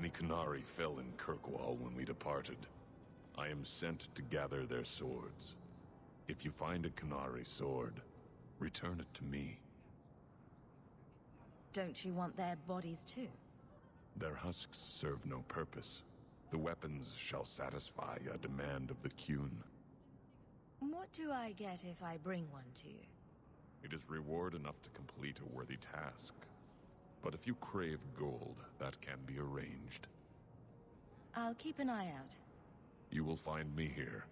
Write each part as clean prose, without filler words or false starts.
Many Kunari fell in Kirkwall when we departed. I am sent to gather their swords. If you find a Kunari sword, return it to me. Don't you want their bodies too? Their husks serve no purpose. The weapons shall satisfy a demand of the Qun. What do I get if I bring one to you? It is reward enough to complete a worthy task. But if you crave gold, that can be arranged. I'll keep an eye out. You will find me here.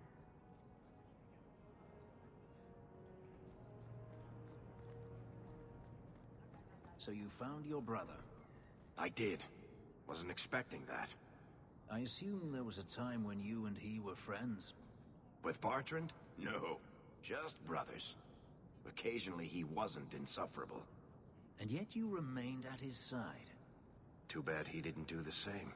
So you found your brother? I did. Wasn't expecting that. I assume there was a time when you and he were friends? With Bartrand? No. Just brothers. Occasionally he wasn't insufferable. And yet you remained at his side. Too bad he didn't do the same.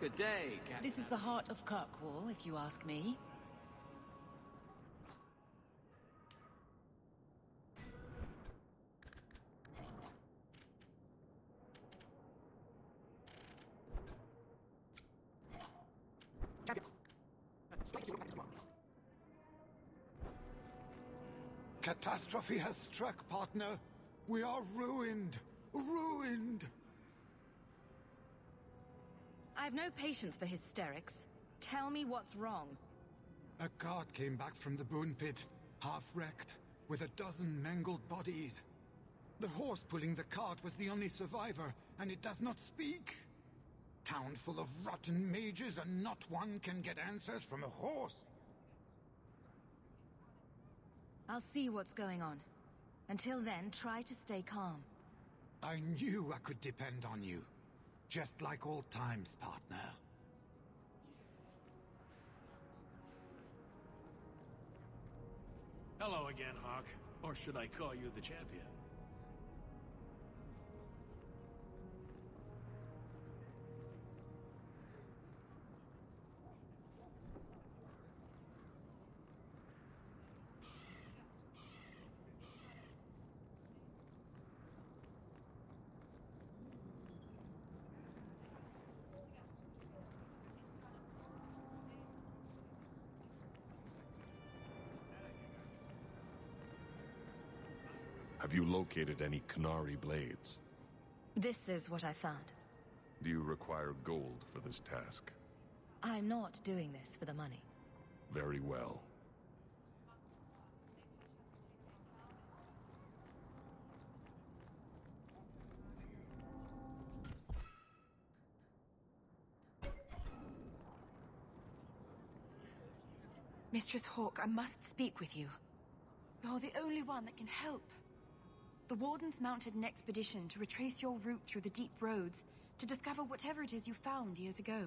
Good day, Captain. This is the heart of Kirkwall, if you ask me. Catastrophe has struck, partner. We are ruined. Ruined! I've no patience for hysterics. Tell me what's wrong. A cart came back from the bone pit, half-wrecked, with a dozen mangled bodies. The horse pulling the cart was the only survivor, and it does not speak. Town full of rotten mages, and not one can get answers from a horse. I'll see what's going on. Until then, try to stay calm. I knew I could depend on you. Just like old times, partner. Hello again, Hawk. Or should I call you the champion? Have you located any Kunari blades? This is what I found. Do you require gold for this task? I'm not doing this for the money. Very well. Mistress Hawk, I must speak with you. You're the only one that can help. The Wardens mounted an expedition to retrace your route through the deep roads to discover whatever it is you found years ago.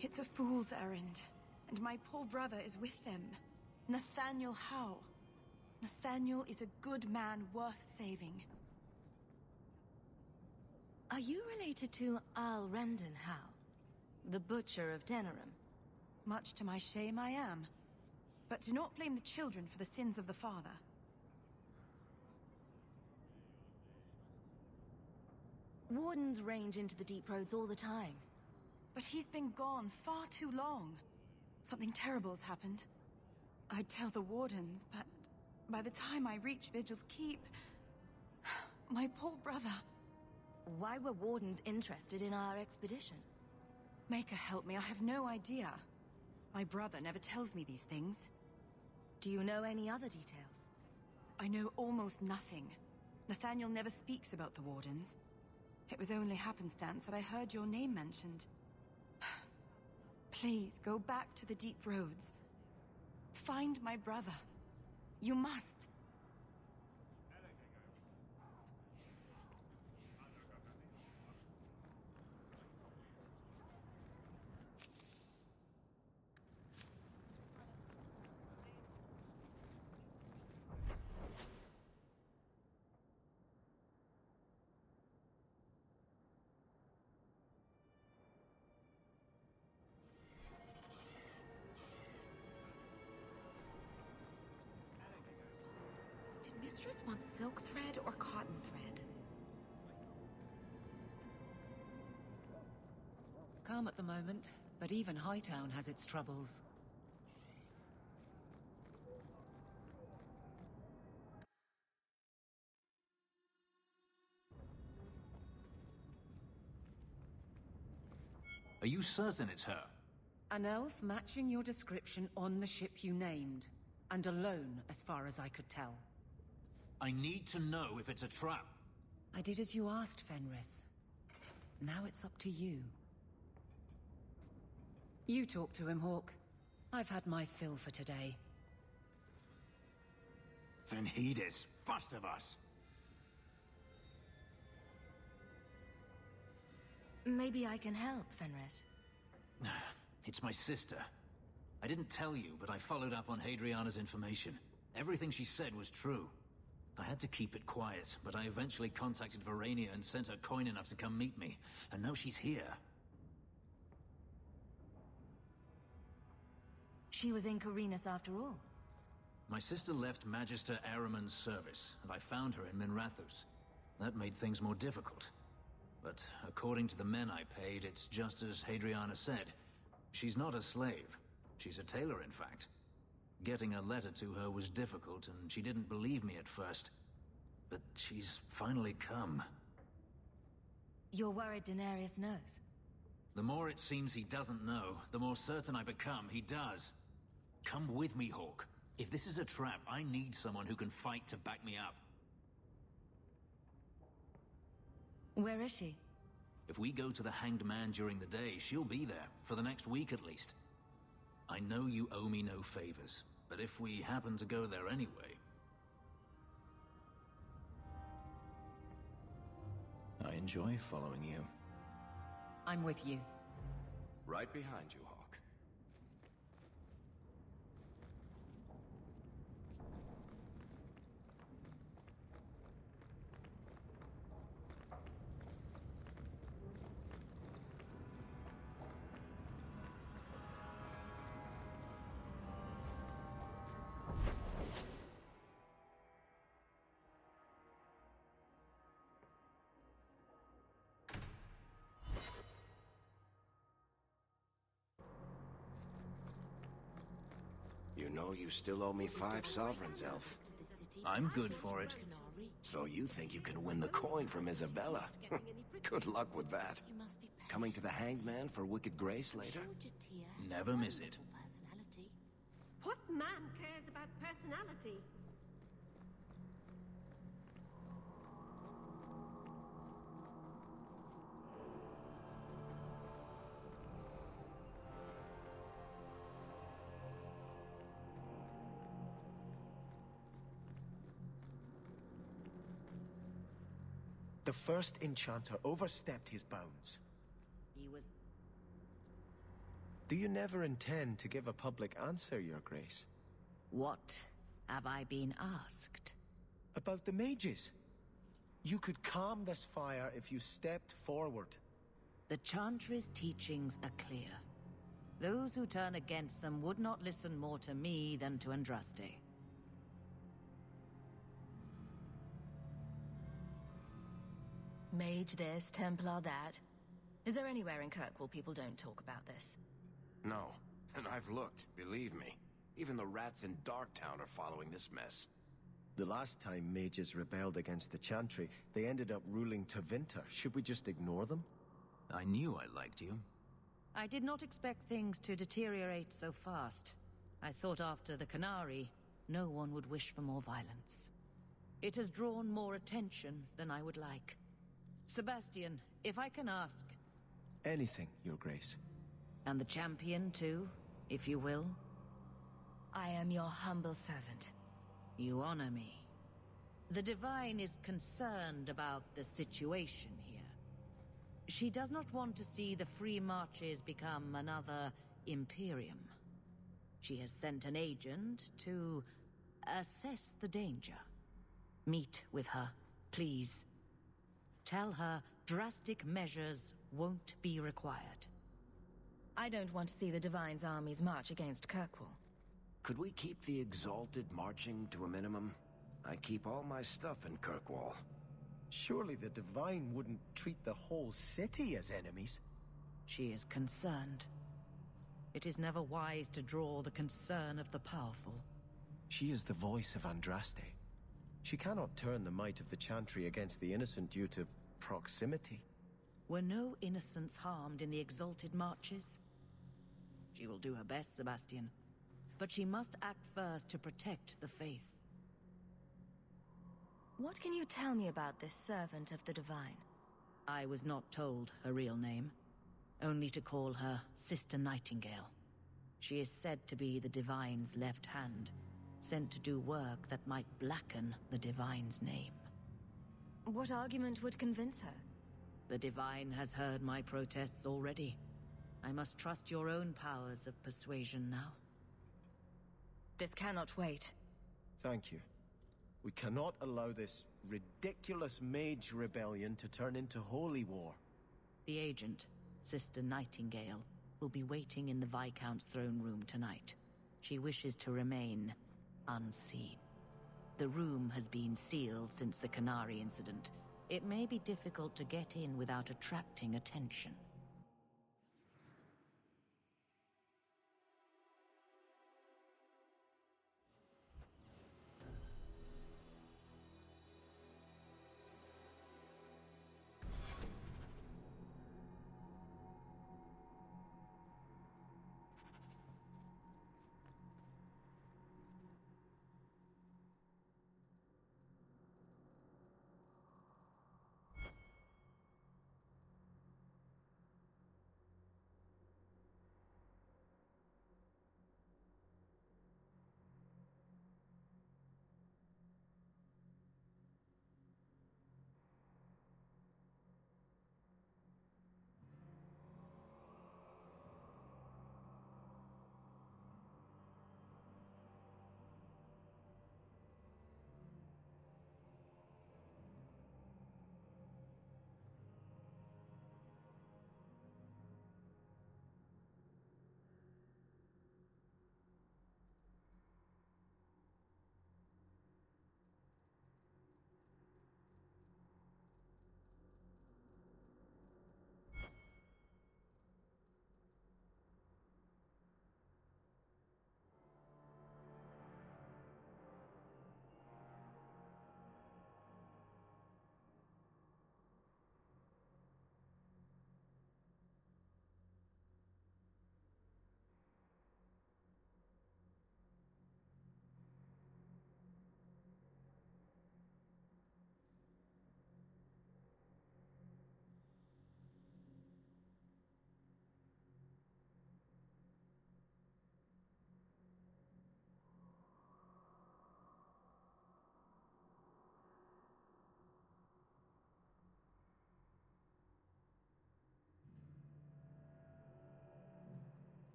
It's a fool's errand, and my poor brother is with them. Nathaniel Howe. Nathaniel is a good man worth saving. Are you related to Al Rendon Howe, the butcher of Denerim? Much to my shame, I am. But do not blame the children for the sins of the father. Wardens range into the deep roads all the time. But he's been gone far too long. Something terrible's happened. I'd tell the Wardens, but By the time I reach Vigil's Keep, my poor brother... Why were wardens interested in our expedition? Maker help me, I have no idea. My brother never tells me these things. Do you know any other details? I know almost nothing. Nathaniel never speaks about the wardens. It was only happenstance that I heard your name mentioned. Please, go back to the deep roads. Find my brother. You must. Mistress wants silk thread or cotton thread? Calm at the moment, but even Hightown has its troubles. Are you certain it's her? An elf matching your description on the ship you named, and alone as far as I could tell. I need to know if it's a trap. I did as you asked, Fenris. Now it's up to you. You talk to him, Hawk. I've had my fill for today. Then heed is first of us. Maybe I can help, Fenris. It's my sister. I didn't tell you, but I followed up on Hadriana's information. Everything she said was true. I had to keep it quiet, but I eventually contacted Verania and sent her coin enough to come meet me. And now she's here. She was in Corinus after all. My sister left Magister Araman's service, and I found her in Minrathus. That made things more difficult. But according to the men I paid, it's just as Hadriana said. She's not a slave. She's a tailor, in fact. Getting a letter to her was difficult, and she didn't believe me at first. But she's finally come. You're worried Denarius knows? The more it seems he doesn't know, the more certain I become he does. Come with me, Hawk. If this is a trap, I need someone who can fight to back me up. Where is she? If we go to the Hanged Man during the day, she'll be there, for the next week at least. I know you owe me no favors, but if we happen to go there anyway... I enjoy following you. I'm with you. Right behind you, Hawk. You know you still owe me 5 sovereigns, Elf. I'm good for it. So you think you can win the coin from Isabella? Good luck with that. Coming to the Hanged Man for Wicked Grace later? Never miss it. What man cares about personality? The first enchanter overstepped his bounds. He was... Do you never intend to give a public answer, Your Grace? What have I been asked? About the mages. You could calm this fire if you stepped forward. The Chantry's teachings are clear. Those who turn against them would not listen more to me than to Andraste. Mage this, Templar that. Is there anywhere in Kirkwall people don't talk about this? No. And I've looked, believe me. Even the rats in Darktown are following this mess. The last time mages rebelled against the Chantry, they ended up ruling Tevinter. Should we just ignore them? I knew I liked you. I did not expect things to deteriorate so fast. I thought after the Kunari, no one would wish for more violence. It has drawn more attention than I would like. Sebastian, if I can ask... Anything, Your Grace. And the champion too, if you will? I am your humble servant. You honor me. The Divine is concerned about the situation here. She does not want to see the Free Marches become another Imperium. She has sent an agent to assess the danger. Meet with her, please. Tell her drastic measures won't be required. I don't want to see the Divine's armies march against Kirkwall. Could we keep the Exalted marching to a minimum? I keep all my stuff in Kirkwall. Surely the Divine wouldn't treat the whole city as enemies. She is concerned. It is never wise to draw the concern of the powerful. She is the voice of Andraste. She cannot turn the might of the Chantry against the innocent due to proximity. Were no innocents harmed in the Exalted marches? She will do her best, Sebastian. But she must act first to protect the faith. What can you tell me about this servant of the Divine? I was not told her real name. Only to call her Sister Nightingale. She is said to be the Divine's left hand, sent to do work that might blacken the Divine's name. What argument would convince her? The Divine has heard my protests already. I must trust your own powers of persuasion now. This cannot wait. Thank you. We cannot allow this ridiculous mage rebellion to turn into holy war. The agent, Sister Nightingale, will be waiting in the Viscount's throne room tonight. She wishes to remain unseen. The room has been sealed since the Kунari incident. It may be difficult to get in without attracting attention.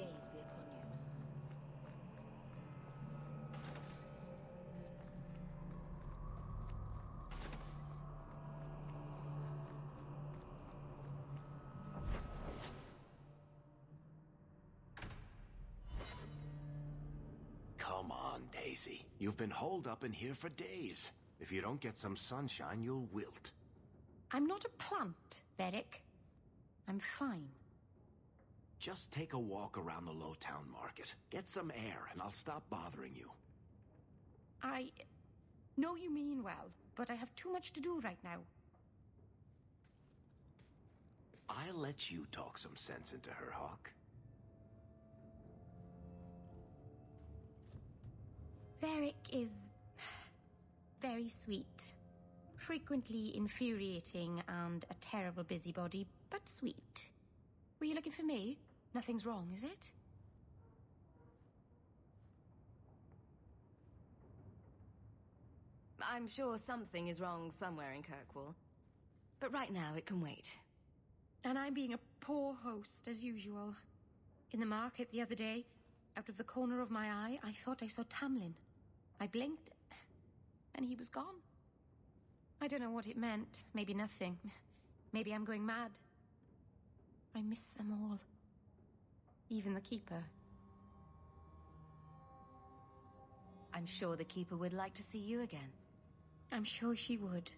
gaze be upon you. Come on, Daisy. You've been holed up in here for days. If you don't get some sunshine, you'll wilt. I'm not a plant, Varric. I'm fine. Just take a walk around the Lowtown Market. Get some air, and I'll stop bothering you. I know you mean well, but I have too much to do right now. I'll let you talk some sense into her, Hawk. Varric is very sweet. Frequently infuriating and a terrible busybody, but sweet. Were you looking for me? Nothing's wrong, is it? I'm sure something is wrong somewhere in Kirkwall. But right now, it can wait. And I'm being a poor host, as usual. In the market the other day, out of the corner of my eye, I thought I saw Tamlin. I blinked, and he was gone. I don't know what it meant. Maybe nothing. Maybe I'm going mad. I miss them all. Even the Keeper. I'm sure the Keeper would like to see you again. I'm sure she would.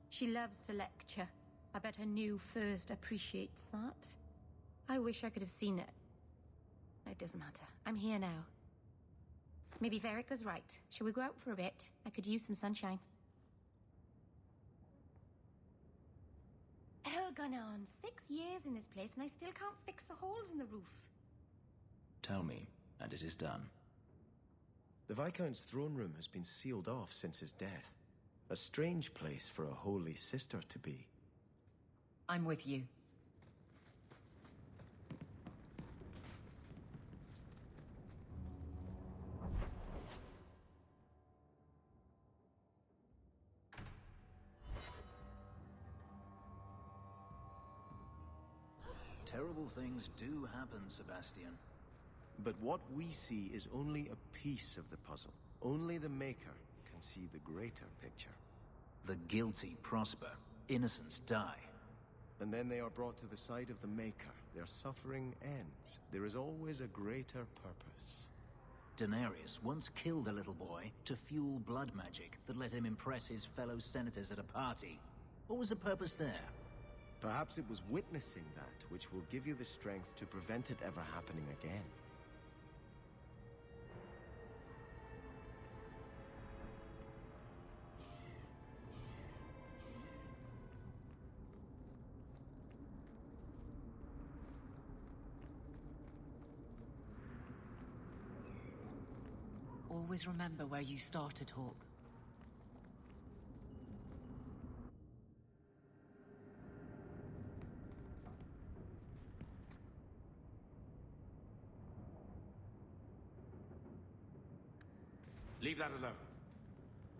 She loves to lecture. I bet her new first appreciates that. I wish I could have seen it. It doesn't matter. I'm here now. Maybe Varric was right. Shall we go out for a bit? I could use some sunshine. Hell gone on 6 years in this place and I still can't fix the holes in the roof. Tell me, and it is done. The Viscount's throne room has been sealed off since his death. A strange place for a holy sister to be. I'm with you. Terrible things do happen, Sebastian. But what we see is only a piece of the puzzle. Only the Maker can see the greater picture. The guilty prosper, innocents die. And then they are brought to the side of the Maker. Their suffering ends. There is always a greater purpose. Danarius once killed a little boy to fuel blood magic that let him impress his fellow senators at a party. What was the purpose there? Perhaps it was witnessing that which will give you the strength to prevent it ever happening again. Always remember where you started, Hawk. Leave that alone.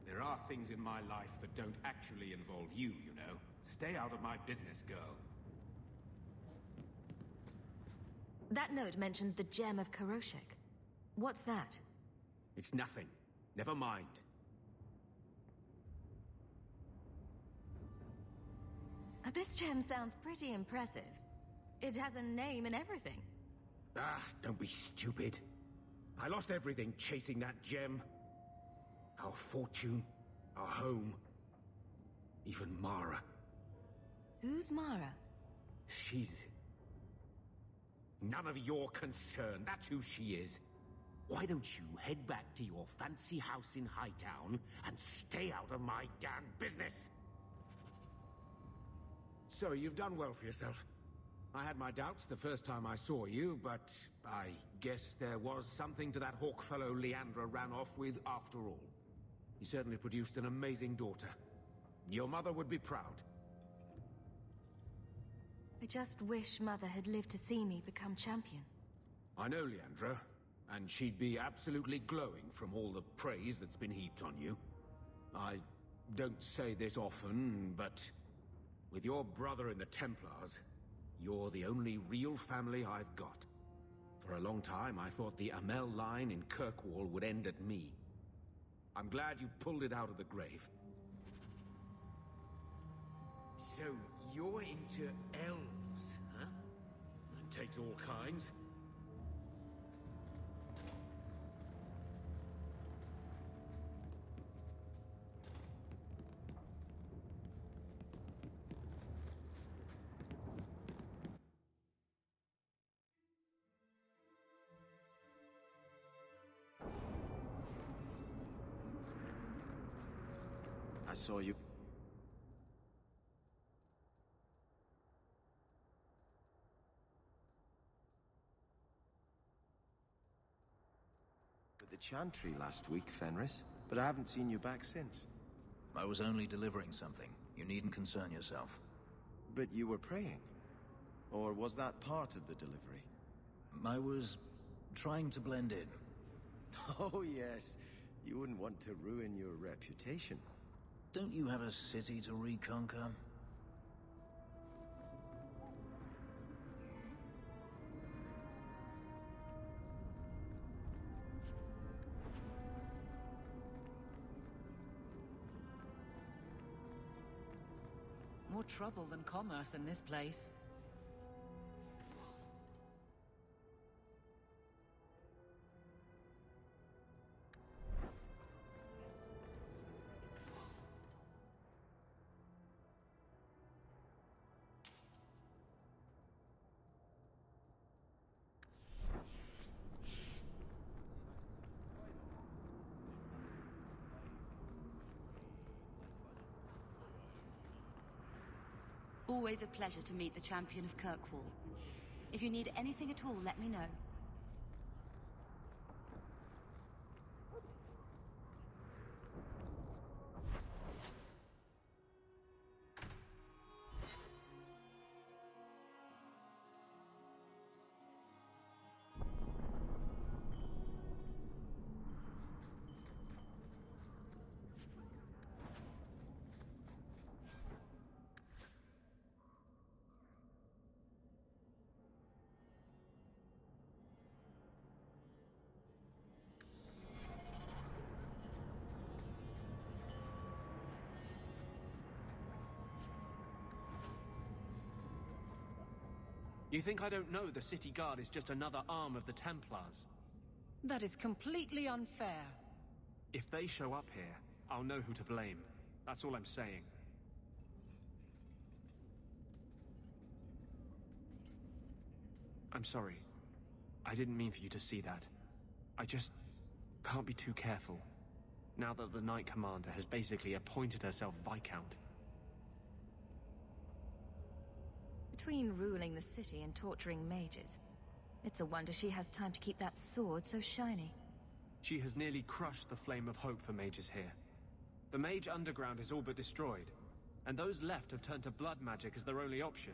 There are things in my life that don't actually involve you, you know. Stay out of my business, girl. That note mentioned the gem of Karoshek. What's that? It's nothing. Never mind. This gem sounds pretty impressive. It has a name and everything. Ah, don't be stupid. I lost everything chasing that gem. Our fortune, our home, even Mara. Who's Mara? She's none of your concern. That's who she is. Why don't you head back to your fancy house in Hightown and stay out of my damn business? So, you've done well for yourself. I had my doubts the first time I saw you, but I guess there was something to that hawk fellow Leandra ran off with after all. He certainly produced an amazing daughter. Your mother would be proud. I just wish Mother had lived to see me become champion. I know Leandra, and she'd be absolutely glowing from all the praise that's been heaped on you. I don't say this often, but with your brother in the Templars, you're the only real family I've got. For a long time, I thought the Amel line in Kirkwall would end at me. I'm glad you've pulled it out of the grave. So, you're into elves, huh? It takes all kinds. I saw you. At the Chantry last week, Fenris, but I haven't seen you back since. I was only delivering something. You needn't concern yourself. But you were praying? Or was that part of the delivery? I was trying to blend in. Oh yes, you wouldn't want to ruin your reputation. Don't you have a city to reconquer? More trouble than commerce in this place. Always a pleasure to meet the champion of Kirkwall. If you need anything at all, let me know. You think I don't know the city guard is just another arm of the Templars? That is completely unfair. If they show up here, I'll know who to blame. That's all I'm saying. I'm sorry. I didn't mean for you to see that. I just can't be too careful. Now that the Knight Commander has basically appointed herself Viscount. Between ruling the city and torturing mages, it's a wonder she has time to keep that sword so shiny. She has nearly crushed the flame of hope for mages here. The mage underground is all but destroyed, and those left have turned to blood magic as their only option,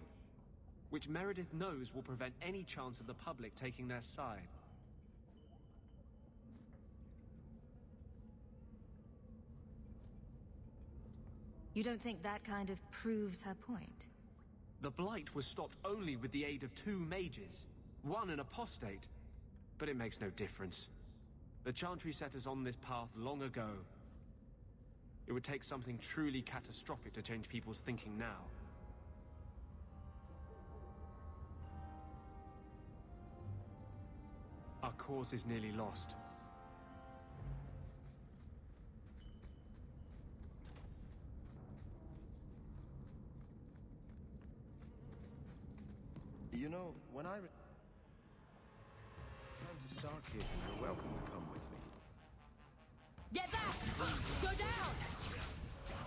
which Meredith knows will prevent any chance of the public taking their side. You don't think that kind of proves her point? The Blight was stopped only with the aid of 2 mages, one an apostate. But it makes no difference. The Chantry set us on this path long ago. It would take something truly catastrophic to change people's thinking now. Our cause is nearly lost. You know, when I return to Starkhaven, you're welcome to come with me. Get back! Go down!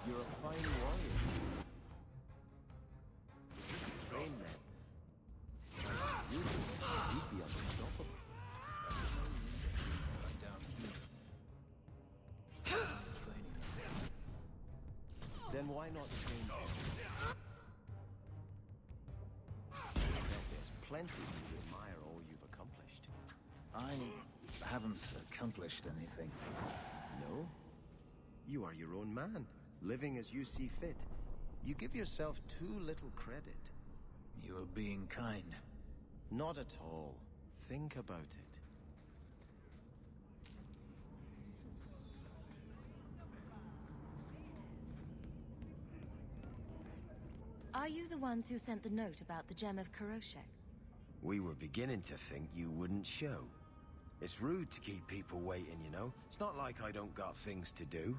You're a fine warrior. Train men. You'd be unstoppable. Then why not train them? There's plenty to admire all you've accomplished. I haven't accomplished anything. No? You are your own man, living as you see fit. You give yourself too little credit. You are being kind. Not at all. think about it. Are you the ones who sent the note about the gem of Kuroshek? We were beginning to think you wouldn't show. It's rude to keep people waiting, you know? It's not like I don't got things to do.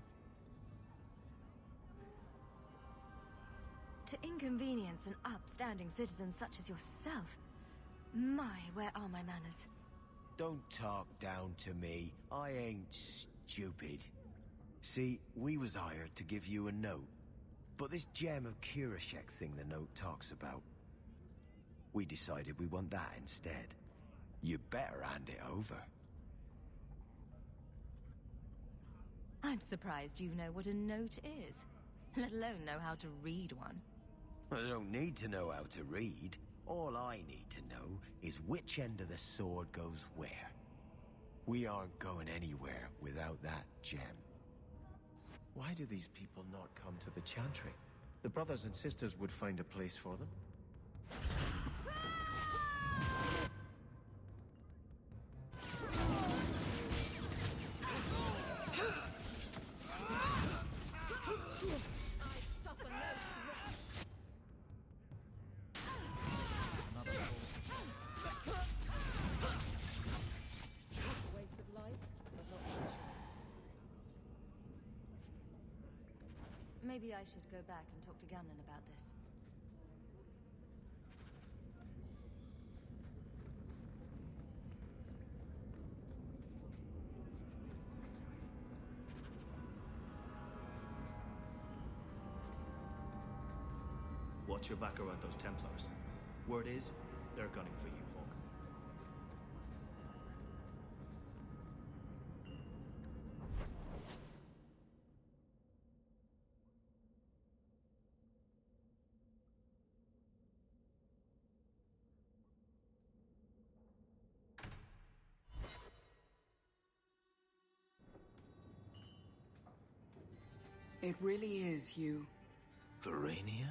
To inconvenience an upstanding citizen such as yourself. My, where are my manners? Don't talk down to me. I ain't stupid. See, we was hired to give you a note. But this gem of Kuroshek thing the note talks about, we decided we want that instead. You better hand it over. I'm surprised you know what a note is, let alone know how to read one. I don't need to know how to read. All I need to know is which end of the sword goes where. We aren't going anywhere without that gem. Why do these people not come to the chantry? The brothers and sisters would find a place for them. Maybe I should go back and talk to Gamlena about this. Watch your back around those Templars. Word is, they're gunning for you, Hawk. It really is you. Verania?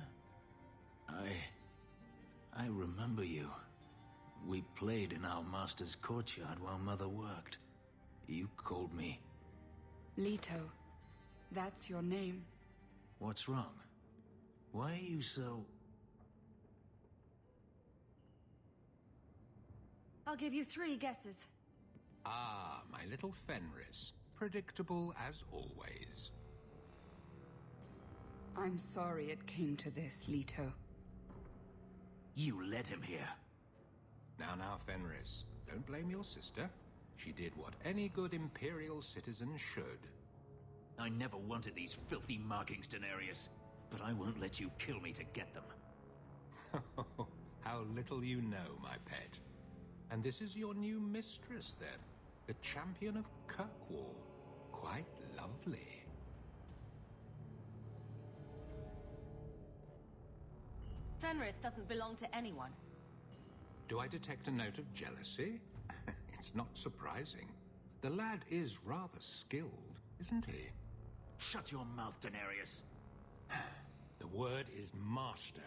I remember you. We played in our master's courtyard while Mother worked. You called me. Leto. That's your name. What's wrong? Why are you so... I'll give you 3 guesses. Ah, my little Fenris. Predictable as always. I'm sorry it came to this, Leto. You led him here. Now, Fenris. Don't blame your sister. She did what any good Imperial citizen should. I never wanted these filthy markings, Danarius. But I won't let you kill me to get them. How little you know, my pet. And this is your new mistress, then? The champion of Kirkwall. Quite lovely. Fenris doesn't belong to anyone. Do I detect a note of jealousy? It's not surprising. The lad is rather skilled, isn't he? Shut your mouth, Danarius. The word is master.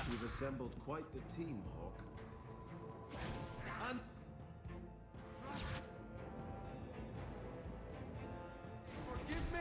You've assembled quite the team, Hawk. And... Forgive me!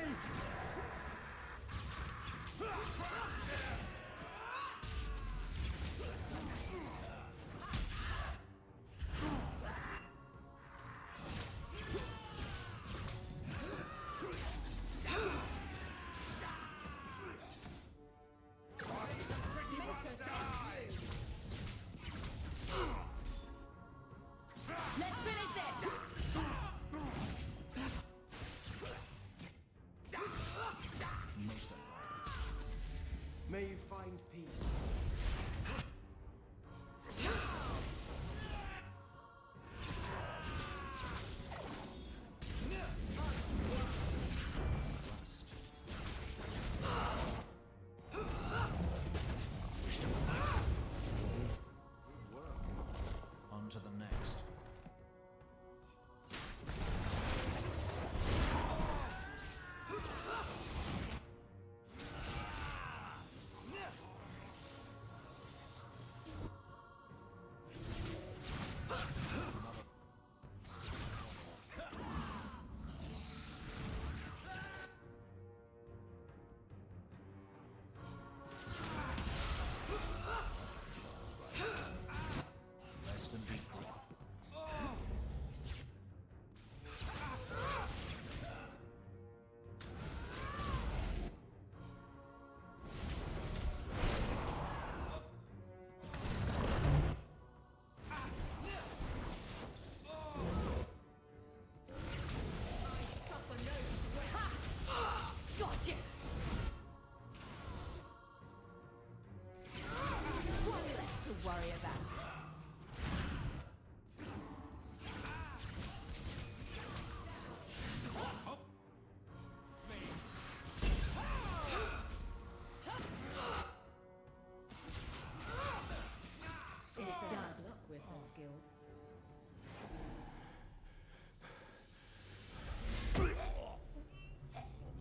skilled.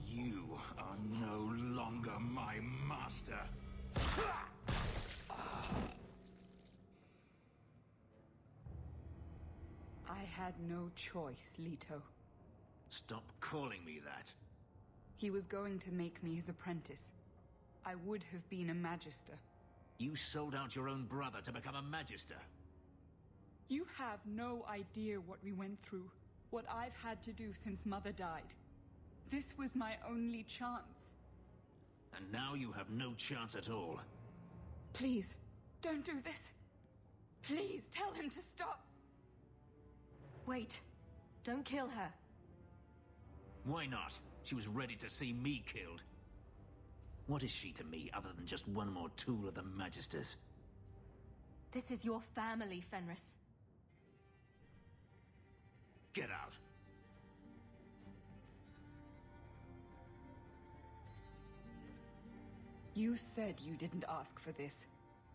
You are no longer my master. I had no choice, Leto. Stop calling me that. He was going to make me his apprentice. I would have been a magister. You sold out your own brother to become a magister. You have no idea what we went through, what I've had to do since Mother died. This was my only chance. And now you have no chance at all. Please, don't do this. Please, tell him to stop. Wait. Don't kill her. Why not? She was ready to see me killed. What is she to me other than just one more tool of the Magisters? This is your family, Fenris. Get out. You said you didn't ask for this,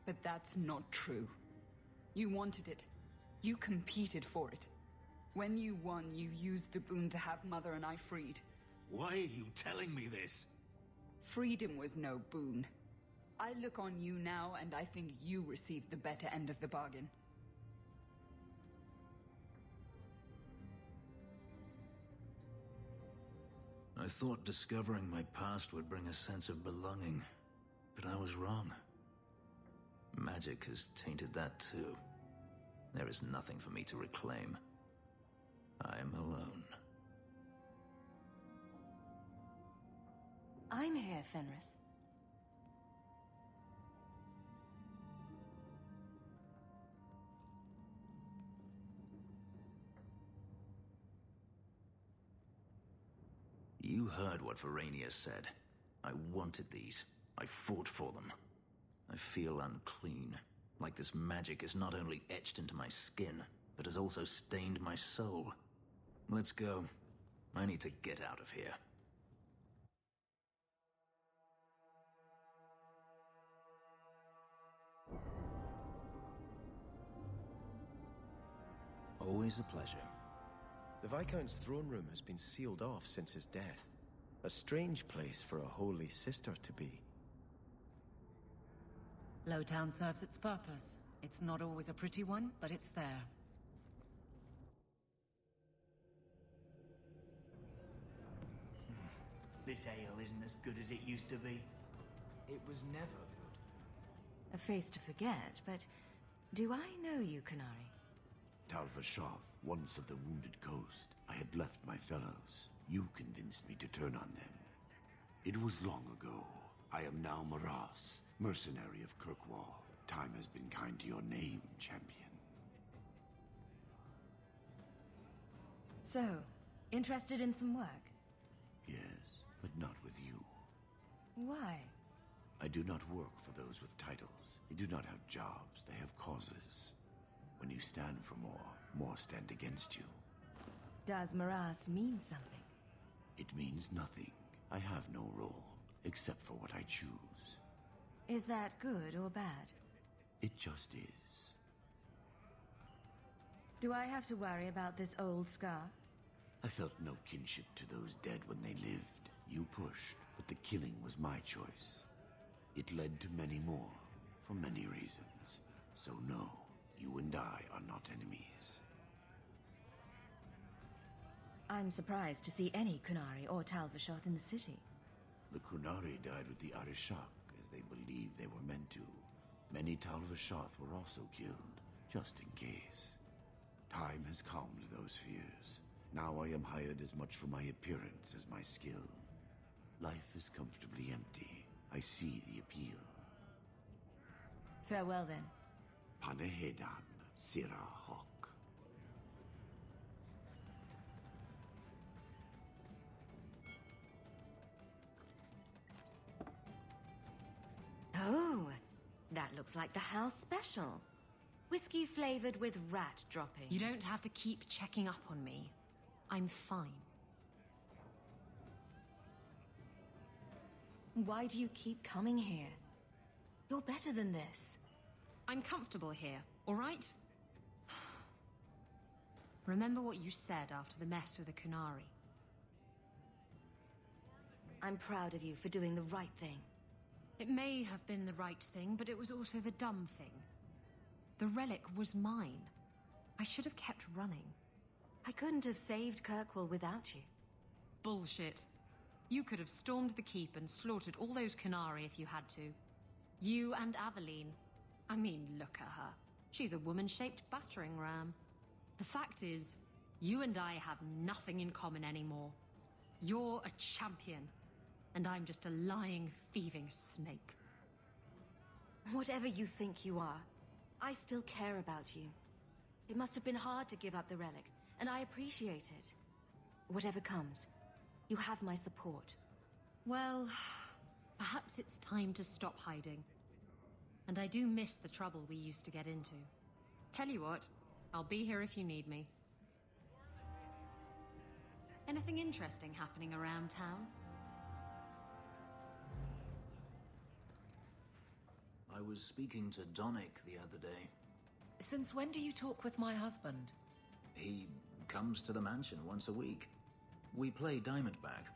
but that's not true. You wanted it. You competed for it. When you won, you used the boon to have Mother and I freed. Why are you telling me this? Freedom was no boon. I look on you now, and I think you received the better end of the bargain. I thought discovering my past would bring a sense of belonging, but I was wrong. Magic has tainted that too. There is nothing for me to reclaim. I am alone. I'm here, Fenris. You heard what Verania said. I wanted these. I fought for them. I feel unclean, like this magic is not only etched into my skin, but has also stained my soul. Let's go. I need to get out of here. Always a pleasure. The Viscount's throne room has been sealed off since his death. A strange place for a holy sister to be. Lowtown serves its purpose. It's not always a pretty one, but it's there. This ale isn't as good as it used to be. It was never good. A face to forget, but do I know you, Kunari? Talvashoth, once of the Wounded Coast. I had left my fellows. You convinced me to turn on them. It was long ago. I am now Maras, mercenary of Kirkwall. Time has been kind to your name, champion. So, interested in some work? Yes, but not with you. Why? I do not work for those with titles. They do not have jobs, they have causes. When you stand for more stand against you. Does Maras mean something? It means nothing. I have no role, except for what I choose. Is that good or bad? It just is. Do I have to worry about this old scar? I felt no kinship to those dead when they lived. You pushed, but the killing was my choice. It led to many more, for many reasons. So no, you and I are not enemies. I'm surprised to see any Kунari or Talvashoth in the city. The Kунari died with the Arishak, as they believed they were meant to. Many Talvashoth were also killed, just in case. Time has calmed those fears. Now I am hired as much for my appearance as my skill. Life is comfortably empty. I see the appeal. Farewell then. Panehedan, Sira Hawk. Oh, that looks like the house special. Whiskey flavored with rat droppings. You don't have to keep checking up on me. I'm fine. Why do you keep coming here? You're better than this. I'm comfortable here, all right? Remember what you said after the mess with the Kunari. I'm proud of you for doing the right thing. It may have been the right thing, but it was also the dumb thing. The relic was mine. I should have kept running. I couldn't have saved Kirkwall without you. Bullshit. You could have stormed the keep and slaughtered all those Kennari if you had to. You and Aveline. I mean, look at her. She's a woman-shaped battering ram. The fact is, you and I have nothing in common anymore. You're a champion, and I'm just a lying, thieving snake. Whatever you think you are, I still care about you. It must have been hard to give up the relic, and I appreciate it. Whatever comes, you have my support. Well, perhaps it's time to stop hiding. And I do miss the trouble we used to get into. Tell you what, I'll be here if you need me. Anything interesting happening around town? I was speaking to Donick the other day. Since when do you talk with my husband? He comes to the mansion once a week. We play Diamondback.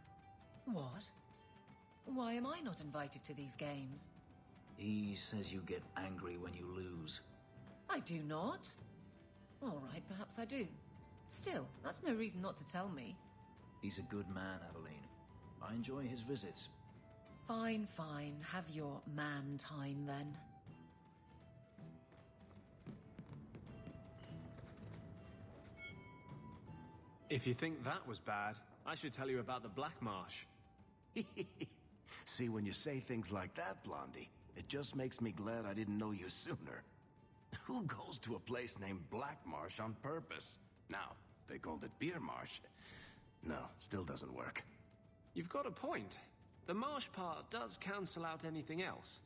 What? Why am I not invited to these games? He says you get angry when you lose. I do not. All right, perhaps I do. Still, that's no reason not to tell me. He's a good man, Aveline. I enjoy his visits. Fine, fine. Have your man time then. If you think that was bad, I should tell you about the Black Marsh. See, when you say things like that, Blondie, it just makes me glad I didn't know you sooner. Who goes to a place named Black Marsh on purpose? Now, if they called it Beer Marsh, no, still doesn't work. You've got a point. The marsh part does cancel out anything else.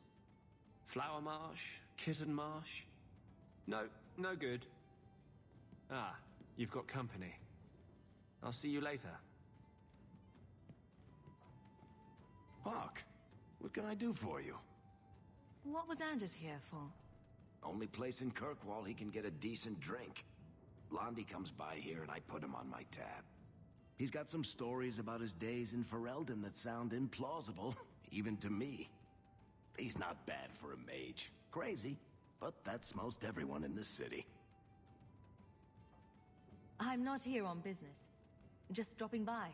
Flower Marsh, Kitten Marsh. No, no good. Ah, you've got company. I'll see you later. Hawk, what can I do for you? What was Anders here for? Only place in Kirkwall he can get a decent drink. Blondie comes by here and I put him on my tab. He's got some stories about his days in Ferelden that sound implausible, even to me. He's not bad for a mage. Crazy, but that's most everyone in this city. I'm not here on business. Just dropping by.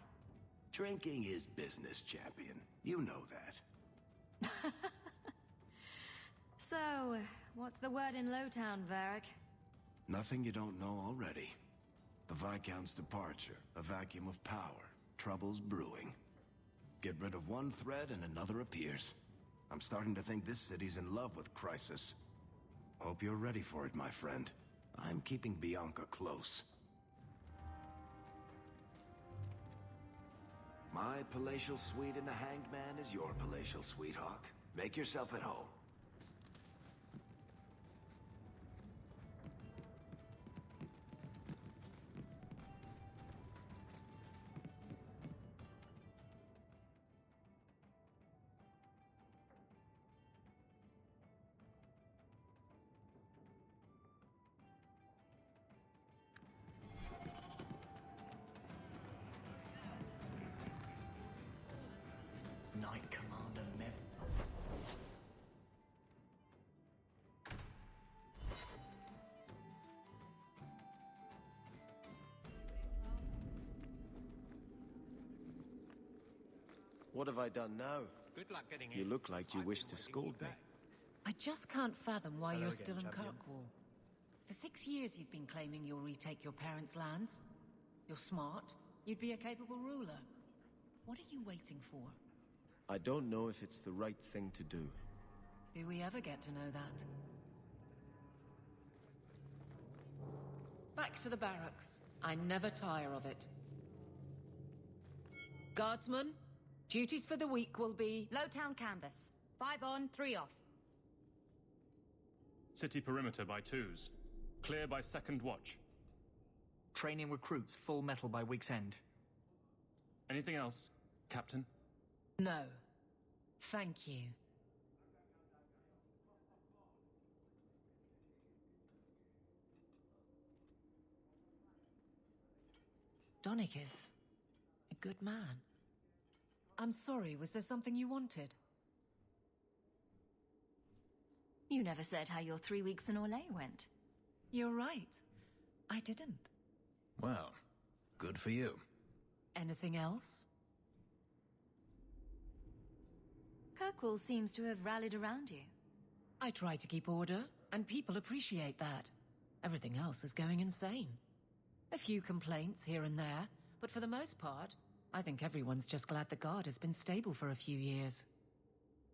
Drinking is business, champion. You know that. So, what's the word in Lowtown, Varric? Nothing you don't know already. The Viscount's departure, a vacuum of power, troubles brewing. Get rid of one thread and another appears. I'm starting to think this city's in love with Crisis. Hope you're ready for it, my friend. I'm keeping Bianca close. My palatial suite in the Hanged Man is your palatial suite, Hawk. Make yourself at home. Knight Commander Merril. What have I done now? Good luck getting You in. look like you wish to scold me. I just can't fathom why Hello you're again, still in champion. Kirkwall. For 6 years you've been claiming you'll retake your parents' lands. You're smart. You'd be a capable ruler. What are you waiting for? I don't know if it's the right thing to do. Do we ever get to know that? Back to the barracks. I never tire of it. Guardsmen, duties for the week will be... Lowtown canvas. 5 on, 3 off. City perimeter by 2s. Clear by second watch. Training recruits full metal by week's end. Anything else, Captain? No. Thank you. Donnick is a good man. I'm sorry, was there something you wanted? You never said how your 3 weeks in Orlais went. You're right. I didn't. Well, good for you. Anything else? Kirkwall seems to have rallied around you. I try to keep order, and people appreciate that. Everything else is going insane. A few complaints here and there, but for the most part, I think everyone's just glad the Guard has been stable for a few years.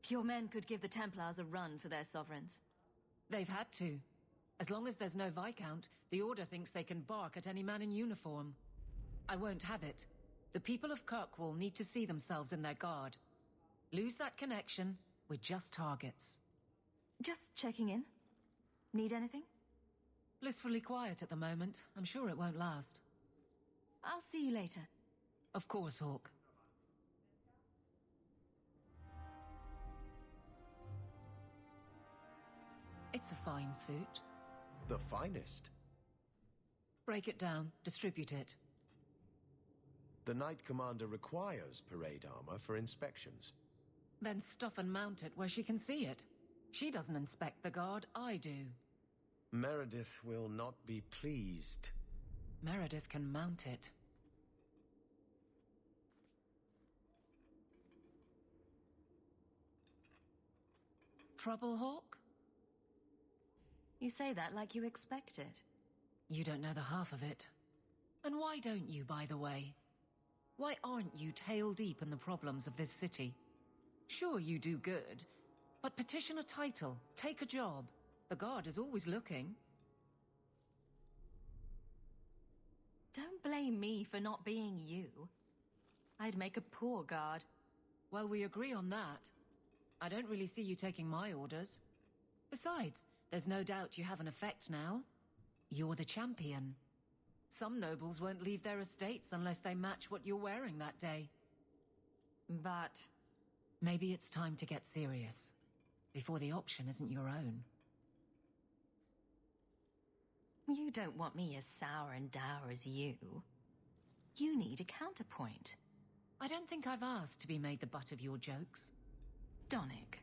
Your men could give the Templars a run for their sovereigns. They've had to. As long as there's no Viscount, the Order thinks they can bark at any man in uniform. I won't have it. The people of Kirkwall need to see themselves in their Guard. Lose that connection, we're just targets. Just checking in. Need anything? Blissfully quiet at the moment. I'm sure it won't last. I'll see you later. Of course, Hawk. It's a fine suit. The finest. Break it down, distribute it. The Knight Commander requires parade armor for inspections. Then stuff and mount it where she can see it. She doesn't inspect the Guard, I do. Meredith will not be pleased. Meredith can mount it. Trouble, Hawk? You say that like you expect it. You don't know the half of it. And why don't you, by the way? Why aren't you tail deep in the problems of this city? Sure, you do good, but petition a title, take a job. The Guard is always looking. Don't blame me for not being you. I'd make a poor guard. Well, we agree on that. I don't really see you taking my orders. Besides, there's no doubt you have an effect now. You're the champion. Some nobles won't leave their estates unless they match what you're wearing that day. But... maybe it's time to get serious, before the option isn't your own. You don't want me as sour and dour as you. You need a counterpoint. I don't think I've asked to be made the butt of your jokes. Donnick.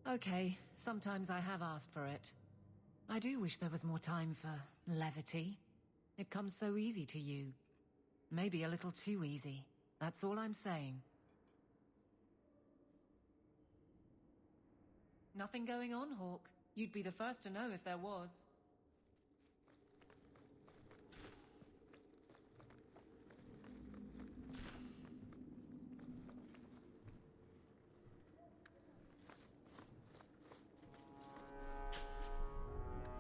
Okay, sometimes I have asked for it. I do wish there was more time for levity. It comes so easy to you. Maybe a little too easy. That's all I'm saying. Nothing going on, Hawk. You'd be the first to know if there was.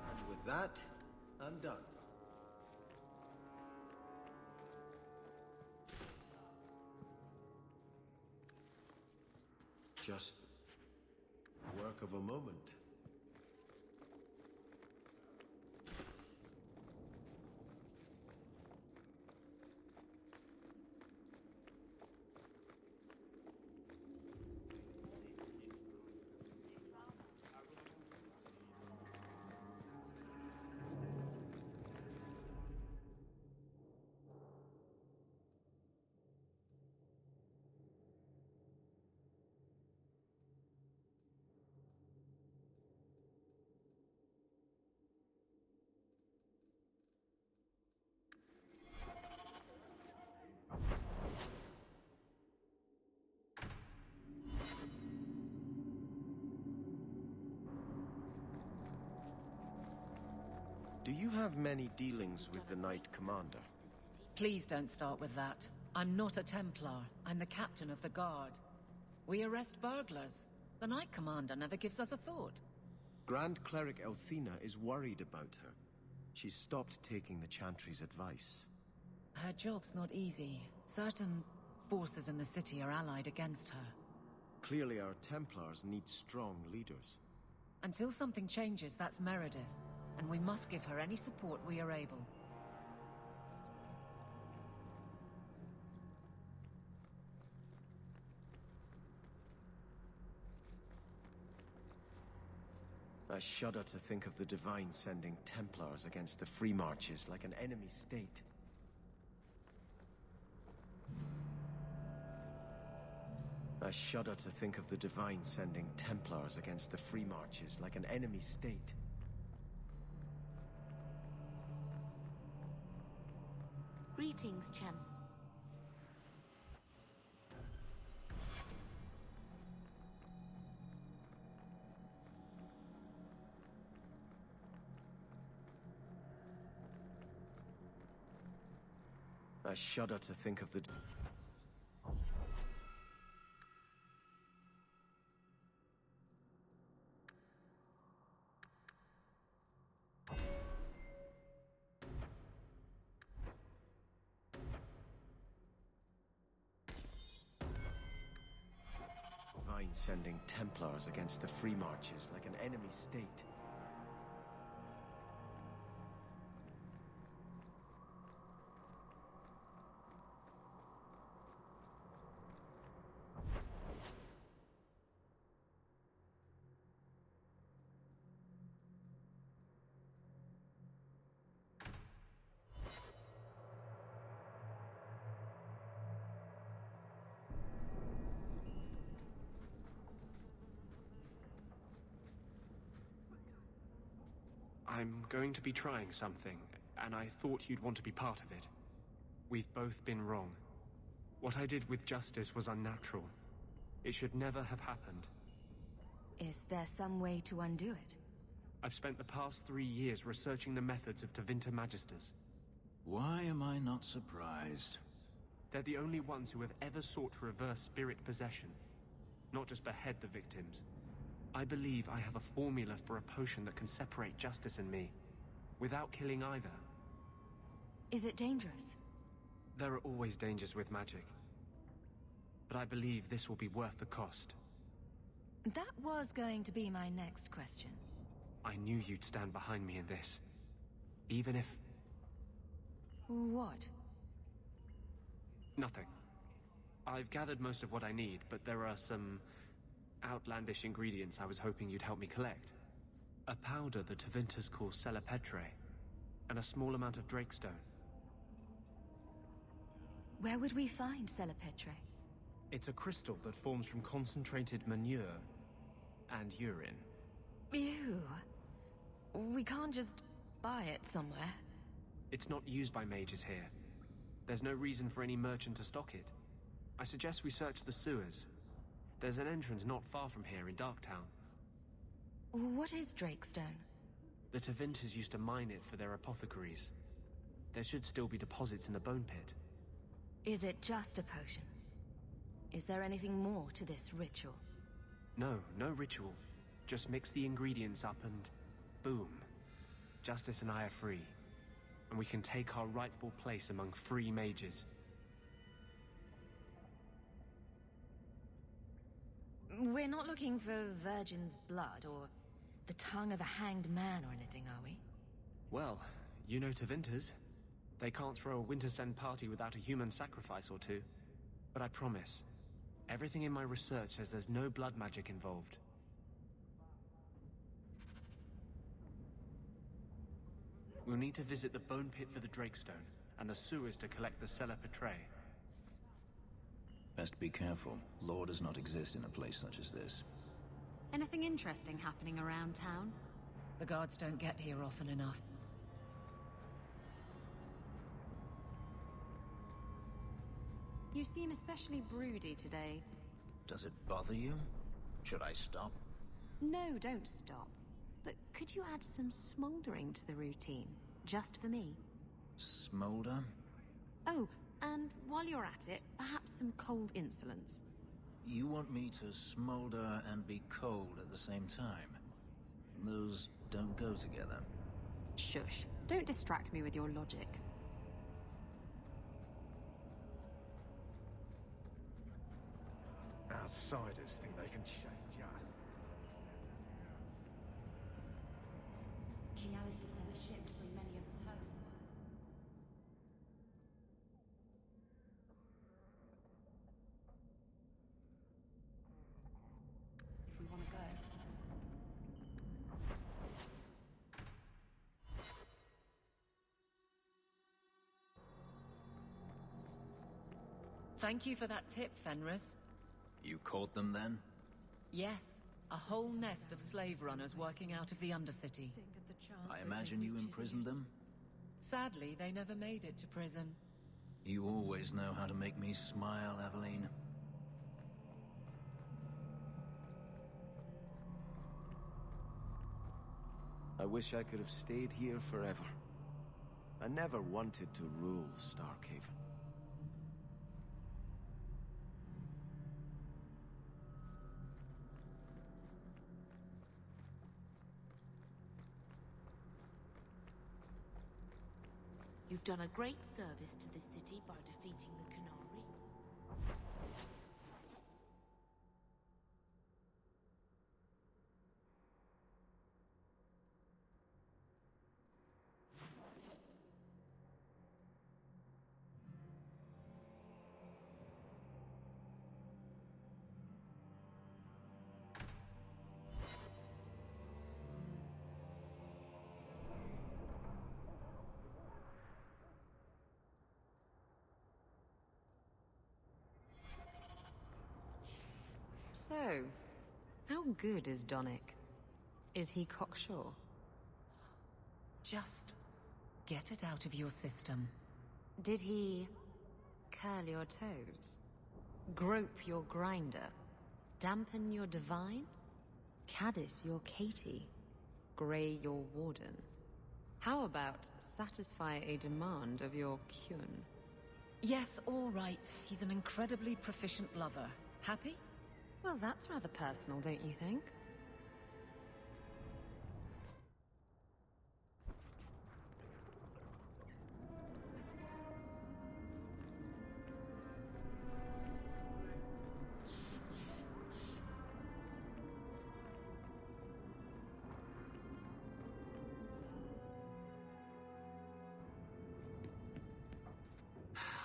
And with that, I'm done. Just work of a moment. Do you have many dealings with the Knight Commander? Please don't start with that. I'm not a Templar. I'm the captain of the Guard. We arrest burglars. The Knight Commander never gives us a thought. Grand Cleric Elthiina is worried about her. She's stopped taking the Chantry's advice. Her job's not easy. Certain forces in the city are allied against her. Clearly our Templars need strong leaders. Until something changes, that's Meredith. And we must give her any support we are able. I shudder to think of the Divine sending Templars against the Free Marches like an enemy state. I shudder to think of the Divine sending Templars against the Free Marches like an enemy state. Greetings, Chem. I shudder to think of the... Divine sending Templars against the Free Marches like an enemy state. I'm going to be trying something, and I thought you'd want to be part of it. We've both been wrong. What I did with Justice was unnatural. It should never have happened. Is there some way to undo it? I've spent the past 3 years researching the methods of Tevinter Magisters. Why am I not surprised? They're the only ones who have ever sought to reverse spirit possession, not just behead the victims. I believe I have a formula for a potion that can separate Justice and me, without killing either. Is it dangerous? There are always dangers with magic. But I believe this will be worth the cost. That was going to be my next question. I knew you'd stand behind me in this. Even if... What? Nothing. I've gathered most of what I need, but there are some outlandish ingredients I was hoping you'd help me collect. A powder the Tevinters call selapetre, and a small amount of drakestone. Where would we find selapetre? It's a crystal that forms from concentrated manure and urine. Ew. We can't just buy it somewhere. It's not used by mages here. There's no reason for any merchant to stock it. I suggest we search the sewers. There's an entrance not far from here in Darktown. What is drakestone? The Tevinters used to mine it for their apothecaries. There should still be deposits in the bone pit. Is it just a potion? Is there anything more to this ritual? No ritual. Just mix the ingredients up and boom. Justice and I are free. And we can take our rightful place among free mages. We're not looking for virgin's blood or the tongue of a hanged man or anything, are we? Well, you know Tevinters. They can't throw a Wintersend party without a human sacrifice or two. But I promise, everything in my research says there's no blood magic involved. We'll need to visit the bone pit for the drakestone, and the sewers to collect the selapetre. Best be careful. Law does not exist in a place such as this. Anything interesting happening around town? The guards don't get here often enough. You seem especially broody today. Does it bother you? Should I stop? No, don't stop. But could you add some smoldering to the routine? Just for me? Smolder? Oh, and while you're at it, perhaps some cold insolence. You want me to smolder and be cold at the same time? Those don't go together. Shush. Don't distract me with your logic. Outsiders think they can change us. King Alistair sent a ship to bring many of us home. If we want to go. Thank you for that tip, Fenris. You caught them then? Yes, a whole nest of slave runners working out of the Undercity. I imagine you imprisoned them? Sadly, they never made it to prison. You always know how to make me smile, Aveline. I wish I could have stayed here forever. I never wanted to rule Starkhaven. You've done a great service to this city by defeating the Kunari. So, how good is Donnic? Is he cocksure? Just get it out of your system. Did he curl your toes? Grope your grinder? Dampen your divine? Caddis your Katie? Grey your warden? How about satisfy a demand of your Kyun? Yes, all right. He's an incredibly proficient lover. Happy? Well, that's rather personal, don't you think?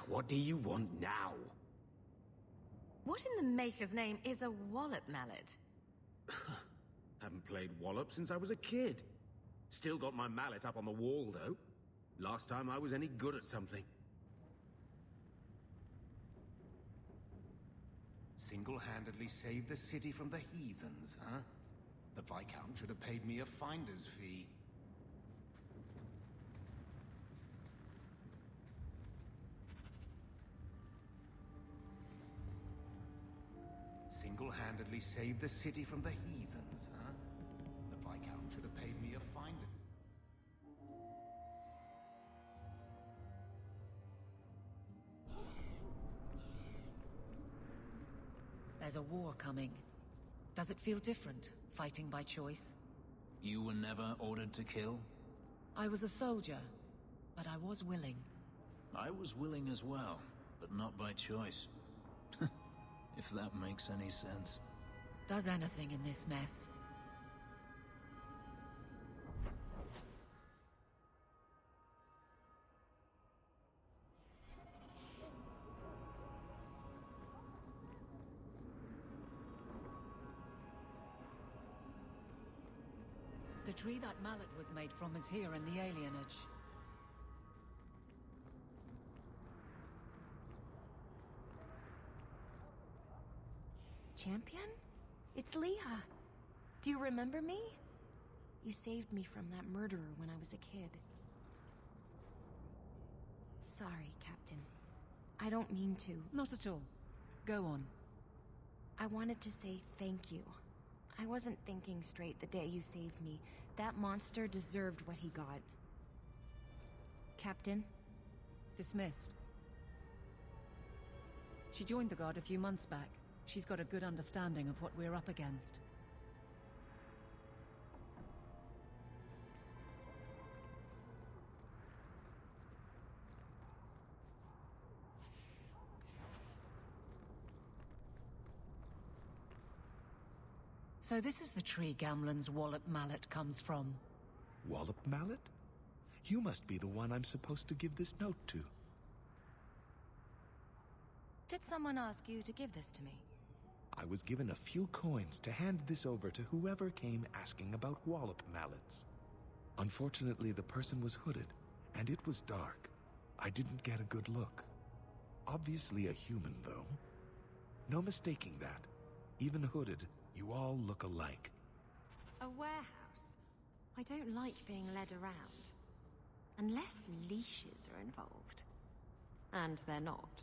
What do you want now? What in the maker's name is a wallop mallet? Haven't played wallop since I was a kid. Still got my mallet up on the wall, though. Last time I was any good at something. Single-handedly saved the city from the heathens, huh? The Viscount should have paid me a finder's fee. Single-handedly saved the city from the heathens, huh? The Viscount should have paid me a finder. There's a war coming. Does it feel different, fighting by choice? You were never ordered to kill? I was a soldier, but I was willing. I was willing as well, but not by choice. If that makes any sense. Does anything in this mess? The tree that mallet was made from is here in the alienage. Champion? It's Leah. Do you remember me? You saved me from that murderer when I was a kid. Sorry, Captain. I don't mean to. Not at all. Go on. I wanted to say thank you. I wasn't thinking straight the day you saved me. That monster deserved what he got. Captain? Dismissed. She joined the Guard a few months back. She's got a good understanding of what we're up against. So this is the tree Gamlen's wallop mallet comes from. Wallop mallet? You must be the one I'm supposed to give this note to. Did someone ask you to give this to me? I was given a few coins to hand this over to whoever came asking about wallop mallets. Unfortunately, the person was hooded, and it was dark. I didn't get a good look. Obviously a human, though. No mistaking that. Even hooded, you all look alike. A warehouse? I don't like being led around. Unless leashes are involved. And they're not.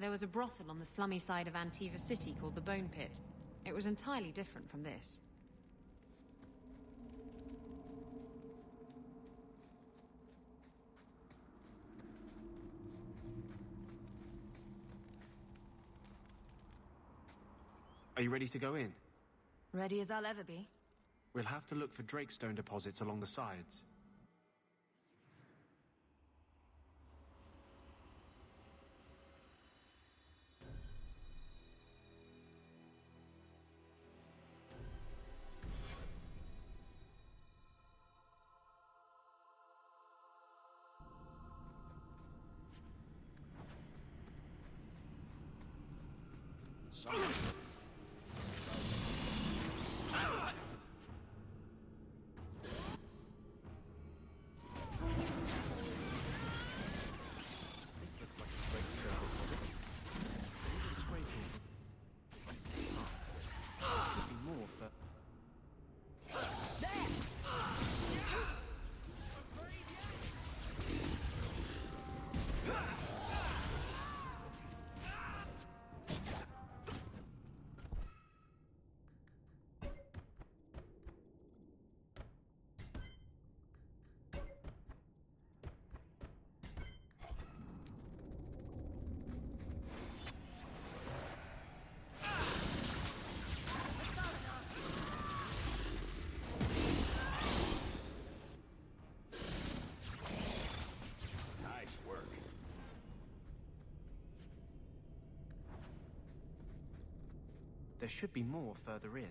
There was a brothel on the slummy side of Antiva City called the Bone Pit. It was entirely different from this. Are you ready to go in? Ready as I'll ever be. We'll have to look for Drakestone deposits along the sides. There should be more further in.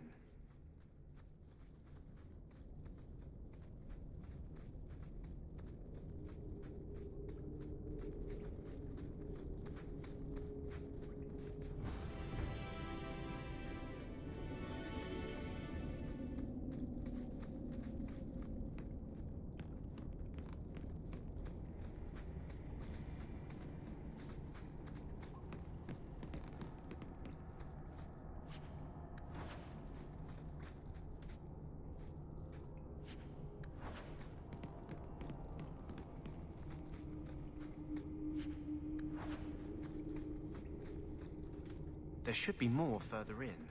There should be more further in.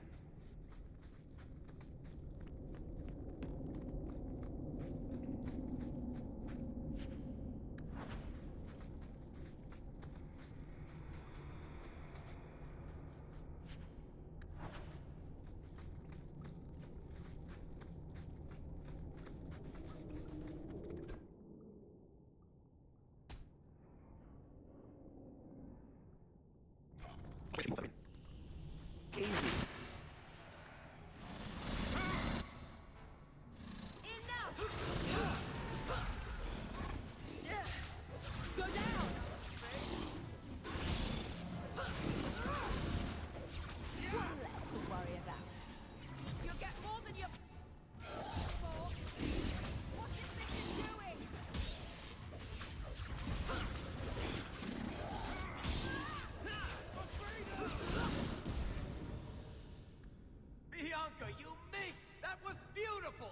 You minx! That was beautiful!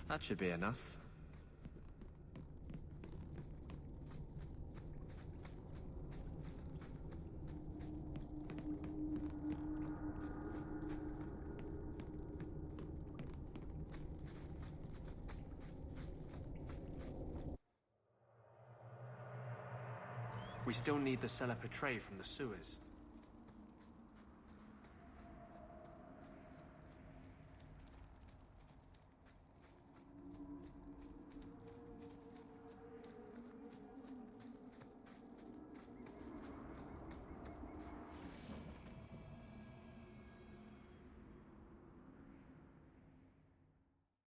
That should be enough. We still need the cellar portrait from the sewers.